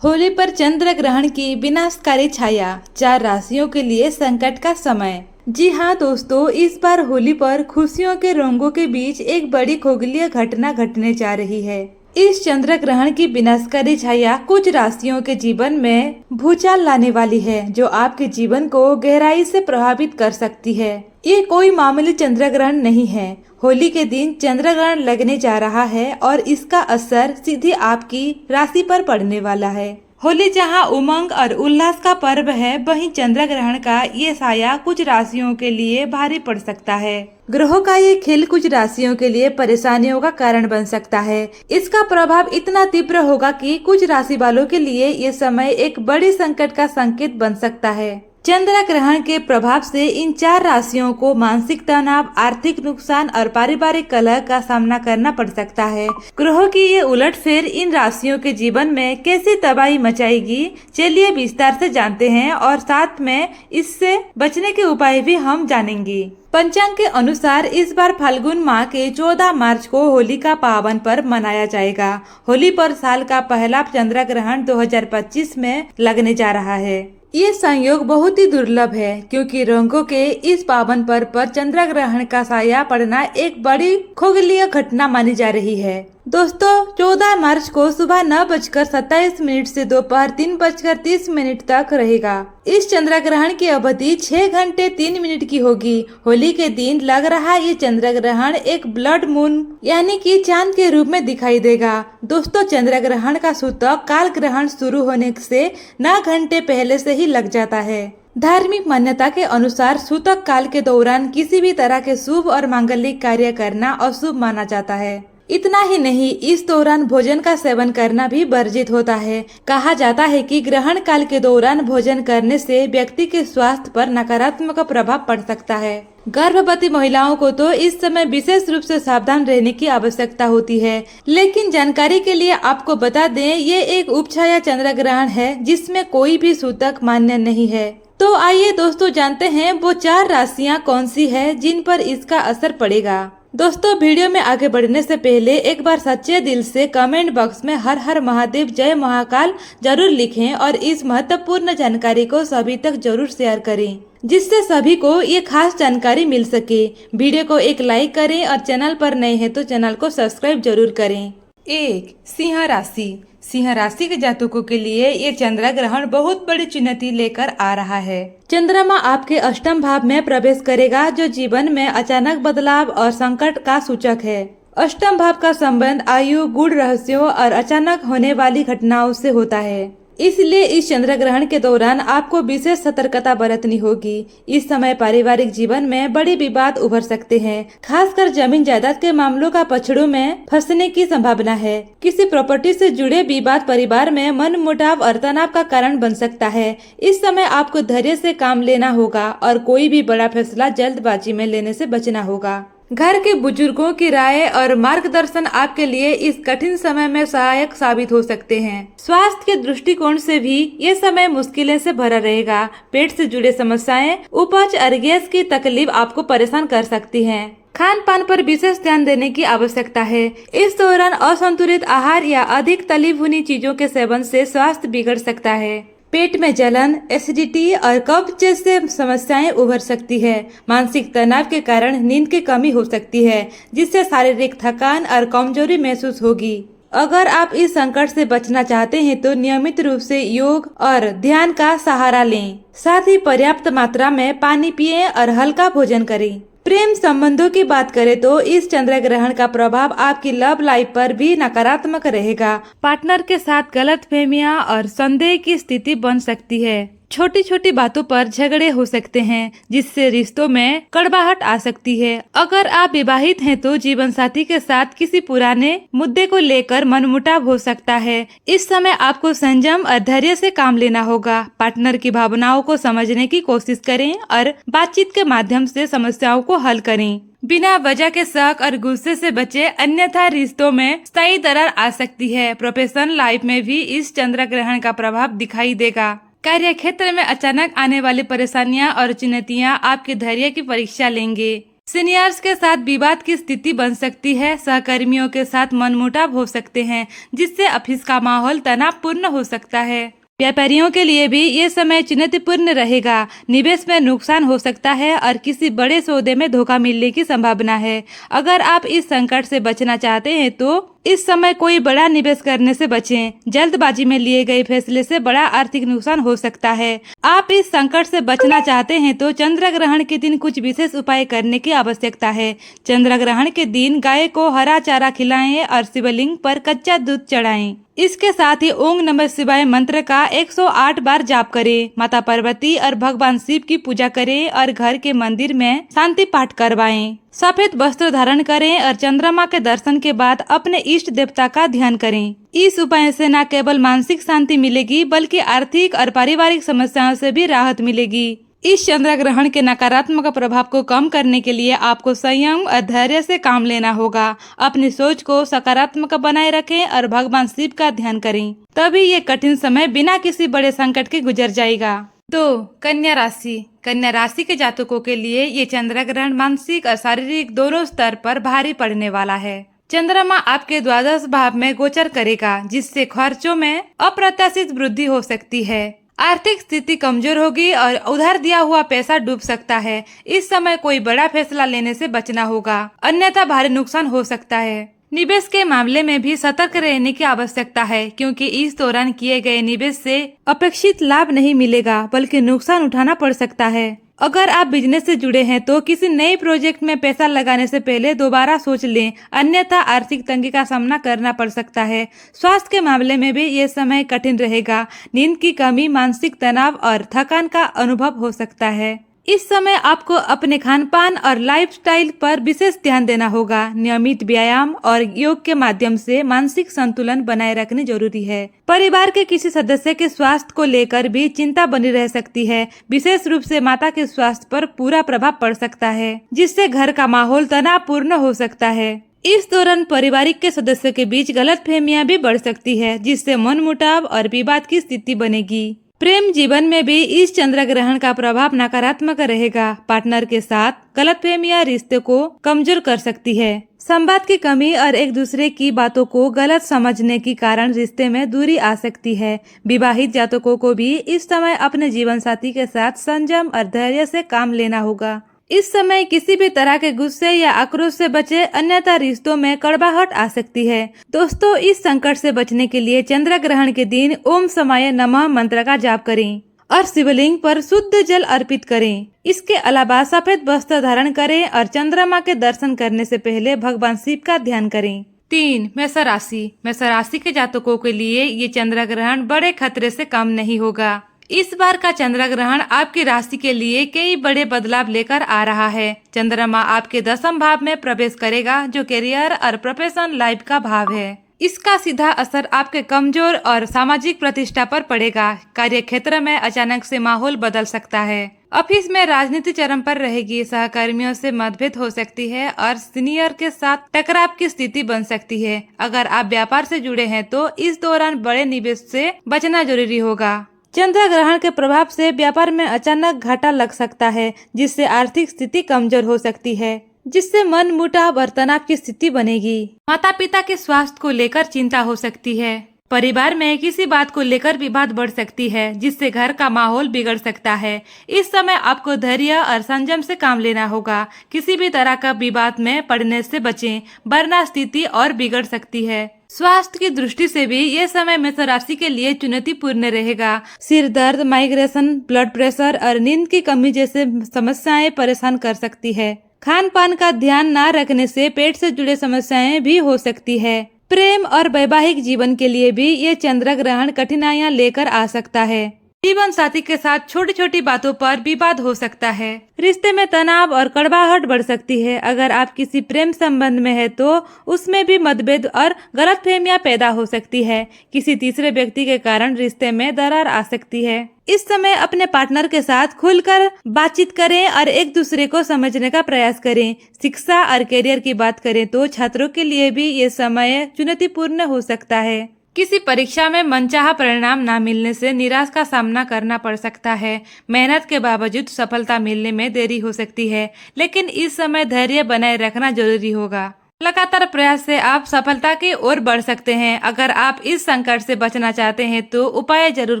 होली पर चंद्र ग्रहण की विनाशकारी छाया, 4 राशियों के लिए संकट का समय। जी हाँ दोस्तों, इस बार होली पर खुशियों के रंगों के बीच एक बड़ी खगोलीय घटना घटने जा रही है। इस चंद्र ग्रहण की विनाशकारी छाया कुछ राशियों के जीवन में भूचाल लाने वाली है, जो आपके जीवन को गहराई से प्रभावित कर सकती है। ये कोई मामूली चंद्र ग्रहण नहीं है। होली के दिन चंद्र ग्रहण लगने जा रहा है और इसका असर सीधे आपकी राशि पर पड़ने वाला है। होली जहां उमंग और उल्लास का पर्व है, वहीं चंद्र ग्रहण का ये साया कुछ राशियों के लिए भारी पड़ सकता है। ग्रहों का ये खेल कुछ राशियों के लिए परेशानियों का कारण बन सकता है। इसका प्रभाव इतना तीव्र होगा कि कुछ राशि वालों के लिए ये समय एक बड़ी संकट का संकेत बन सकता है। चंद्र ग्रहण के प्रभाव से इन 4 राशियों को मानसिक तनाव, आर्थिक नुकसान और पारिवारिक कलह का सामना करना पड़ सकता है। ग्रहों की ये उलटफेर इन राशियों के जीवन में कैसी तबाही मचाएगी, चलिए विस्तार से जानते हैं और साथ में इससे बचने के उपाय भी हम जानेंगे। पंचांग के अनुसार इस बार फाल्गुन माह के 14 मार्च को होली का पावन पर्व मनाया जाएगा। होली पर साल का पहला चंद्र ग्रहण 2025 में लगने जा रहा है। ये संयोग बहुत ही दुर्लभ है, क्योंकि रंगों के इस पावन पर्व पर चंद्र ग्रहण का साया पड़ना एक बड़ी खगोलीय घटना मानी जा रही है। दोस्तों, 14 मार्च को सुबह 9:27 से दोपहर 3:30 तक रहेगा। इस चंद्र ग्रहण की अवधि 6 घंटे 3 मिनट की होगी। होली के दिन लग रहा ये चंद्र ग्रहण एक ब्लड मून यानी कि चांद के रूप में दिखाई देगा। दोस्तों, चंद्र ग्रहण का सूतक काल ग्रहण शुरू होने से 9 घंटे पहले से ही लग जाता है। धार्मिक मान्यता के अनुसार सूतक काल के दौरान किसी भी तरह के शुभ और मांगलिक कार्य करना अशुभ माना जाता है। इतना ही नहीं, इस दौरान भोजन का सेवन करना भी वर्जित होता है। कहा जाता है कि ग्रहण काल के दौरान भोजन करने से व्यक्ति के स्वास्थ्य पर नकारात्मक प्रभाव पड़ सकता है। गर्भवती महिलाओं को तो इस समय विशेष रूप से सावधान रहने की आवश्यकता होती है। लेकिन जानकारी के लिए आपको बता दें, ये एक उपछाया चंद्र ग्रहण है जिसमें कोई भी सूतक मान्य नहीं है। तो आइए दोस्तों, जानते हैं वो 4 राशियां कौन सी है जिन पर इसका असर पड़ेगा। दोस्तों, वीडियो में आगे बढ़ने से पहले एक बार सच्चे दिल से कमेंट बॉक्स में हर हर महादेव जय महाकाल जरूर लिखें और इस महत्वपूर्ण जानकारी को सभी तक जरूर शेयर करें, जिससे सभी को ये खास जानकारी मिल सके। वीडियो को एक लाइक करें और चैनल पर नए हैं तो चैनल को सब्सक्राइब जरूर करें। 1. सिंह राशि। सिंह राशि के जातकों के लिए ये चंद्र ग्रहण बहुत बड़ी चुनौती लेकर आ रहा है। चंद्रमा आपके अष्टम भाव में प्रवेश करेगा, जो जीवन में अचानक बदलाव और संकट का सूचक है। अष्टम भाव का संबंध आयु, गूढ़ रहस्यों और अचानक होने वाली घटनाओं से होता है। इसलिए इस चंद्र ग्रहण के दौरान आपको विशेष सतर्कता बरतनी होगी। इस समय पारिवारिक जीवन में बड़े विवाद उभर सकते हैं, खासकर जमीन जायदाद के मामलों का पछड़ों में फंसने की संभावना है। किसी प्रॉपर्टी से जुड़े विवाद परिवार में मनमुटाव और तनाव का कारण बन सकता है। इस समय आपको धैर्य से काम लेना होगा और कोई भी बड़ा फैसला जल्दबाजी में लेने से बचना होगा। घर के बुजुर्गों की राय और मार्गदर्शन आपके लिए इस कठिन समय में सहायक साबित हो सकते हैं। स्वास्थ्य के दृष्टिकोण से भी ये समय मुश्किलें से भरा रहेगा। पेट से जुड़े समस्याएं, उपज और गैस की तकलीफ आपको परेशान कर सकती हैं। खान पान पर विशेष ध्यान देने की आवश्यकता है। इस दौरान असंतुलित आहार या अधिक तली भुनी चीजों के सेवन से स्वास्थ्य बिगड़ सकता है। पेट में जलन, एसिडिटी और कब्ज जैसे समस्याएं उभर सकती है। मानसिक तनाव के कारण नींद की कमी हो सकती है, जिससे शारीरिक थकान और कमजोरी महसूस होगी। अगर आप इस संकट से बचना चाहते हैं तो नियमित रूप से योग और ध्यान का सहारा लें। साथ ही पर्याप्त मात्रा में पानी पिएं और हल्का भोजन करें। प्रेम संबंधों की बात करें तो इस चंद्र ग्रहण का प्रभाव आपकी लव लाइफ पर भी नकारात्मक रहेगा। पार्टनर के साथ गलतफहमियां और संदेह की स्थिति बन सकती है। छोटी छोटी बातों पर झगड़े हो सकते हैं, जिससे रिश्तों में कड़वाहट आ सकती है। अगर आप विवाहित हैं तो जीवन साथी के साथ किसी पुराने मुद्दे को लेकर मनमुटाव हो सकता है। इस समय आपको संयम और धैर्य से काम लेना होगा। पार्टनर की भावनाओं को समझने की कोशिश करें और बातचीत के माध्यम से समस्याओं को हल करें। बिना वजह के शक और गुस्से से बचे, अन्यथा रिश्तों में स्थायी दरार आ सकती है। प्रोफेशनल लाइफ में भी इस चंद्र ग्रहण का प्रभाव दिखाई देगा। कार्य क्षेत्र में अचानक आने वाली परेशानियां और चुनौतियां आपके धैर्य की परीक्षा लेंगे। सीनियर्स के साथ विवाद की स्थिति बन सकती है। सहकर्मियों के साथ मनमुटाव हो सकते हैं, जिससे ऑफिस का माहौल तनावपूर्ण हो सकता है। व्यापारियों के लिए भी ये समय चुनौतीपूर्ण रहेगा। निवेश में नुकसान हो सकता है और किसी बड़े सौदे में धोखा मिलने की संभावना है। अगर आप इस संकट से बचना चाहते हैं तो इस समय कोई बड़ा निवेश करने से बचें। जल्दबाजी में लिए गए फैसले से बड़ा आर्थिक नुकसान हो सकता है। आप इस संकट से बचना चाहते हैं तो चंद्र ग्रहण के दिन कुछ विशेष उपाय करने की आवश्यकता है। चंद्र ग्रहण के दिन गाय को हरा चारा खिलाएं और शिवलिंग पर कच्चा दूध चढ़ाएं। इसके साथ ही ओम नमः शिवाय मंत्र का 108 बार जाप करें। माता पार्वती और भगवान शिव की पूजा करें और घर के मंदिर में शांति पाठ करवाएं। सफेद वस्त्र धारण करें और चंद्रमा के दर्शन के बाद अपने इष्ट देवता का ध्यान करें। इस उपाय से न केवल मानसिक शांति मिलेगी बल्कि आर्थिक और पारिवारिक समस्याओं से भी राहत मिलेगी। इस चंद्र ग्रहण के नकारात्मक प्रभाव को कम करने के लिए आपको संयम और धैर्य से काम लेना होगा। अपनी सोच को सकारात्मक बनाए रखें और भगवान शिव का ध्यान करें, तभी ये कठिन समय बिना किसी बड़े संकट के गुजर जाएगा। तो कन्या राशि के जातकों के लिए ये चंद्र ग्रहण मानसिक और शारीरिक दोनों स्तर पर भारी पड़ने वाला है। चंद्रमा आपके द्वादश भाव में गोचर करेगा, जिससे खर्चों में अप्रत्याशित वृद्धि हो सकती है। आर्थिक स्थिति कमजोर होगी और उधार दिया हुआ पैसा डूब सकता है। इस समय कोई बड़ा फैसला लेने से बचना होगा, अन्यथा भारी नुकसान हो सकता है। निवेश के मामले में भी सतर्क रहने की आवश्यकता है, क्योंकि इस दौरान किए गए निवेश से अपेक्षित लाभ नहीं मिलेगा बल्कि नुकसान उठाना पड़ सकता है। अगर आप बिजनेस से जुड़े हैं तो किसी नए प्रोजेक्ट में पैसा लगाने से पहले दोबारा सोच लें, अन्यथा आर्थिक तंगी का सामना करना पड़ सकता है। स्वास्थ्य के मामले में भी ये समय कठिन रहेगा। नींद की कमी, मानसिक तनाव और थकान का अनुभव हो सकता है। इस समय आपको अपने खान पान और लाइफस्टाइल पर विशेष ध्यान देना होगा। नियमित व्यायाम और योग के माध्यम से मानसिक संतुलन बनाए रखनी जरूरी है। परिवार के किसी सदस्य के स्वास्थ्य को लेकर भी चिंता बनी रह सकती है। विशेष रूप से माता के स्वास्थ्य पर पूरा प्रभाव पड़ सकता है, जिससे घर का माहौल तनावपूर्ण हो सकता है। इस दौरान पारिवारिक के सदस्यों के बीच गलतफहमियां भी बढ़ सकती है, जिससे मनमुटाव और विवाद की स्थिति बनेगी। प्रेम जीवन में भी इस चंद्र ग्रहण का प्रभाव नकारात्मक रहेगा। पार्टनर के साथ गलतफहमियां रिश्ते को कमजोर कर सकती है। संवाद की कमी और एक दूसरे की बातों को गलत समझने के कारण रिश्ते में दूरी आ सकती है। विवाहित जातकों को भी इस समय अपने जीवन साथी के साथ संयम और धैर्य से काम लेना होगा। इस समय किसी भी तरह के गुस्से या आक्रोश से बचे, अन्यथा रिश्तों में कड़वाहट आ सकती है। दोस्तों, इस संकट से बचने के लिए चंद्र ग्रहण के दिन ओम समाय नमः मंत्र का जाप करें और शिवलिंग पर शुद्ध जल अर्पित करें। इसके अलावा सफेद वस्त्र धारण करें और चंद्रमा के दर्शन करने से पहले भगवान शिव का ध्यान करें। 3. मेष राशि के जातकों के लिए ये चंद्र ग्रहण बड़े खतरे से कम नहीं होगा। इस बार का चंद्र ग्रहण आपकी राशि के लिए कई बड़े बदलाव लेकर आ रहा है। चंद्रमा आपके 10वें भाव में प्रवेश करेगा, जो करियर और प्रोफेशनल लाइफ का भाव है। इसका सीधा असर आपके कमजोर और सामाजिक प्रतिष्ठा पर पड़ेगा। कार्य क्षेत्र में अचानक से माहौल बदल सकता है। ऑफिस में राजनीति चरम पर रहेगी। सहकर्मियों से मतभेद हो सकती है और सीनियर के साथ टकराव की स्थिति बन सकती है। अगर आप व्यापार से जुड़े हैं तो इस दौरान बड़े निवेश से बचना जरूरी होगा। चंद्र ग्रहण के प्रभाव से व्यापार में अचानक घाटा लग सकता है, जिससे आर्थिक स्थिति कमजोर हो सकती है, जिससे मन मुटाव और तनाव की स्थिति बनेगी। माता पिता के स्वास्थ्य को लेकर चिंता हो सकती है। परिवार में किसी बात को लेकर विवाद बढ़ सकती है, जिससे घर का माहौल बिगड़ सकता है। इस समय आपको धैर्य और संयम से काम लेना होगा। किसी भी तरह का विवाद में पड़ने से बचें, वरना स्थिति और बिगड़ सकती है। स्वास्थ्य की दृष्टि से भी ये समय मेष राशि के लिए चुनौतीपूर्ण रहेगा। सिर दर्द, माइग्रेशन, ब्लड प्रेशर और नींद की कमी जैसे समस्याएं परेशान कर सकती है। खान पान का ध्यान न रखने से पेट से जुड़े समस्याएं भी हो सकती है। प्रेम और वैवाहिक जीवन के लिए भी ये चंद्र ग्रहण कठिनाइयां लेकर आ सकता है। जीवन साथी के साथ छोटी छोटी बातों पर विवाद हो सकता है। रिश्ते में तनाव और कड़वाहट बढ़ सकती है। अगर आप किसी प्रेम संबंध में है तो उसमें भी मतभेद और गलतफहमियां पैदा हो सकती है। किसी तीसरे व्यक्ति के कारण रिश्ते में दरार आ सकती है। इस समय अपने पार्टनर के साथ खुलकर बातचीत करें और एक दूसरे को समझने का प्रयास करें। शिक्षा और करियर की बात करें तो छात्रों के लिए भी ये समय चुनौतीपूर्ण हो सकता है। किसी परीक्षा में मनचाहा परिणाम ना मिलने से निराश का सामना करना पड़ सकता है। मेहनत के बावजूद सफलता मिलने में देरी हो सकती है, लेकिन इस समय धैर्य बनाए रखना जरूरी होगा। लगातार प्रयास से आप सफलता की ओर बढ़ सकते हैं। अगर आप इस संकट से बचना चाहते हैं तो उपाय जरूर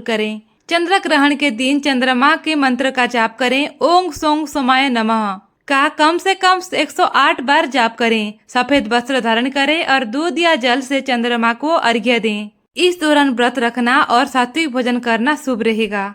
करें। चंद्र ग्रहण के दिन चंद्रमा के मंत्र का जाप करें। ओम सोंग सोमाय नमः का कम से कम 108 बार जाप करें। सफेद वस्त्र धारण करें और दूध या जल से चंद्रमा को अर्घ्य दें। इस दौरान व्रत रखना और सात्विक भोजन करना शुभ रहेगा।